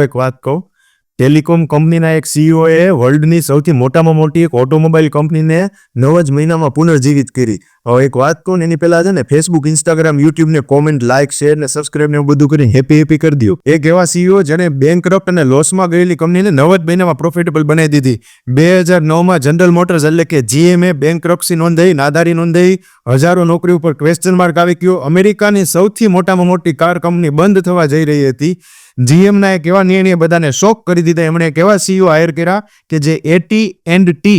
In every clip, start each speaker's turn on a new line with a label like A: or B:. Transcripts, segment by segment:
A: એક વાત કહું, ટેલિકોમ કંપનીના એક સીઈઓએ વર્લ્ડની સૌથી મોટામાં મોટી એક ઓટોમોબાઈલ કંપનીને 9 જ મહિનામાં પુનર્જીવિત કરી. હવે એક વાત કહું ને, એની પહેલા છે ને ફેસબુક, ઇન્સ્ટાગ્રામ, યુટ્યુબ ને કોમેન્ટ, લાઇક, શેર ને સબસ્ક્રાઇબ ને એવું બધું કરીને હેપી કરી દઉં. એક એવા સીઈઓ જેને બેંકરપ્ટ અને લોસમાં ગયેલી કંપનીને 9 જ મહિનામાં પ્રોફિટેબલ બનાવી દીધી. 2009માં જનરલ મોટર્સ એટલે કે જીએમએ બેંકરપ્સી નોંધાઈ, નાદારી નોંધાઈ, હજારો નોકરી ઉપર ક્વેશ્ચન માર્ક આવી ગયો. અમેરિકાની સૌથી મોટામાં મોટી કાર કંપની બંધ થવા જઈ રહી હતી. જીએમના એક એવા નિર્ણય બધાને શોક કરી દીધા. એમણે એક એવા સીઈઓ હાયર કર્યા કે જે AT&T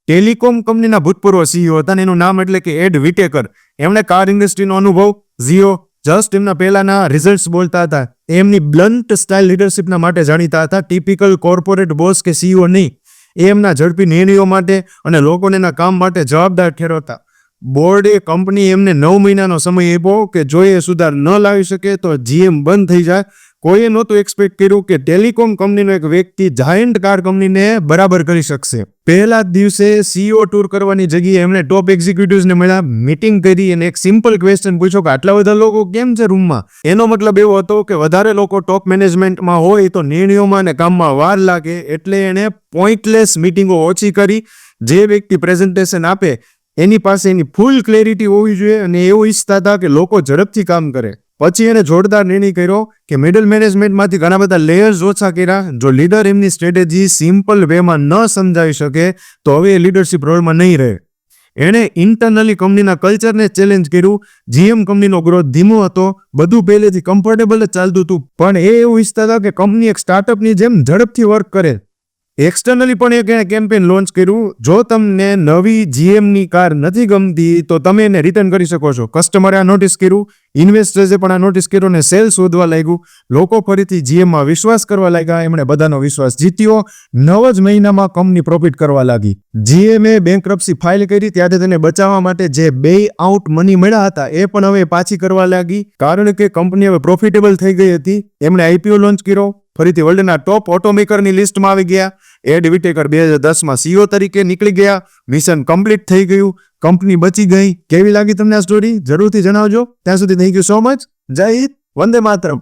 A: ટેલિકોમ કંપનીના ભૂતપૂર્વ સીઈઓ હતા. એનું નામ એટલે કે એડ વિટેકર. એમણે કાર ઇન્ડસ્ટ્રીનો અનુભવ, ઝીઓ જસ્ટ એમના પહેલાના રિઝલ્ટ્સ બોલતા હતા. એમની બ્લન્ટ સ્ટાઇલ લીડરશિપના માટે જાણીતા હતા. ટિપિકલ કોર્પોરેટ બોસ કે સીઈઓ નહીં. એ એમના ઝડપી નિર્ણયો માટે અને લોકોને એના કામ માટે જવાબદાર ઠેરવતા. બોર્ડે કંપની એમને 9 મહિનાનો સમય આપ્યો કે જો એ સુધાર ન લાવી શકે તો જીએમ બંધ થઈ જાય. કોઈએ નહોતું એક્સપેક્ટ કર્યું કે ટેલિકોમ કંપનીનો એક વ્યક્તિ જાયન્ટ કાર કંપનીને બરાબર કરી શકશે. પહેલા જ દિવસે સીઈઓ ટૂર કરવાની જગ્યાએ એમણે ટોપ એક્ઝિક્યુટિવ્સને મળ્યા, મીટિંગ કરી અને એક સિમ્પલ ક્વેશ્ચન પૂછ્યો કે આટલા બધા લોકો કેમ છે રૂમમાં? એનો મતલબ એવો હતો કે વધારે લોકો ટોપ મેનેજમેન્ટમાં હોય તો નિર્ણયોમાં અને કામમાં વાર લાગે, એટલે એણે પોઈન્ટલેસ મીટિંગો ઓછી કરી. જે વ્યક્તિ પ્રેઝન્ટેશન આપે એની પાસે એની ફૂલ ક્લેરિટી હોવી જોઈએ અને એવું ઈચ્છતા હતા કે લોકો ઝડપથી કામ કરે. પછી એને જોરદાર નિર્ણય કર્યો કે મિડલ મેનેજમેન્ટમાંથી ઘણા બધા લેયર્સ ઓછા કર્યા. જો લીડર એમની સ્ટ્રેટેજી સિમ્પલ વેમાં ન સમજાવી શકે તો હવે એ લીડરશિપ રોલમાં નહીં રહે. એણે ઇન્ટરનલી કંપનીના કલ્ચરને ચેલેન્જ કર્યું. જીએમ કંપનીનો ગ્રોથ ધીમો હતો, બધું પહેલેથી કમ્ફર્ટેબલ જ ચાલતું હતું, પણ એ એવું ઈચ્છતા હતા કે કંપની એક સ્ટાર્ટઅપની જેમ ઝડપથી વર્ક કરે. એક્સટર્નલી પણ એક એણે કેમ્પેન લોન્ચ કર્યું. જો તમને નવી જીએમની કાર નથી ગમતી તો તમે એને રિટર્ન કરી શકો છો. કસ્ટમરે આ નોટિસ કર્યું, ઇન્વેસ્ટર્સે પણ આ નોટિસ કર્યો અને સેલ્સ વધવા લાગ્યું. લોકો ફરીથી જીએમમાં વિશ્વાસ કરવા લાગ્યા. એમણે બધાનો વિશ્વાસ જીત્યો. 9 જ મહિનામાં કંપની પ્રોફિટ કરવા લાગી. જીએમએ બેંકરપ્સી ફાઇલ કરી ત્યારે તેને બચાવવા માટે જે બે આઉટ મની મળ્યા હતા એ પણ હવે પાછી કરવા લાગી, કારણ કે કંપની હવે પ્રોફિટેબલ થઈ ગઈ હતી. એમણે આઈપીઓ લોન્ચ કર્યો, ફરીથી વર્લ્ડના ટોપ ઓટોમેકરની લિસ્ટમાં આવી ગયા. એડ વિટેકર 2010માં સીઈઓ તરીકે નીકળી ગયા. મિશન કમ્પ્લીટ થઈ ગયું, કંપની બચી ગઈ. કેવી લાગી તમને આ સ્ટોરી? જરૂરથી જણાવજો. ત્યાં સુધી થેન્ક યુ સો મચ. જય હિન્દ, વંદે માતરમ.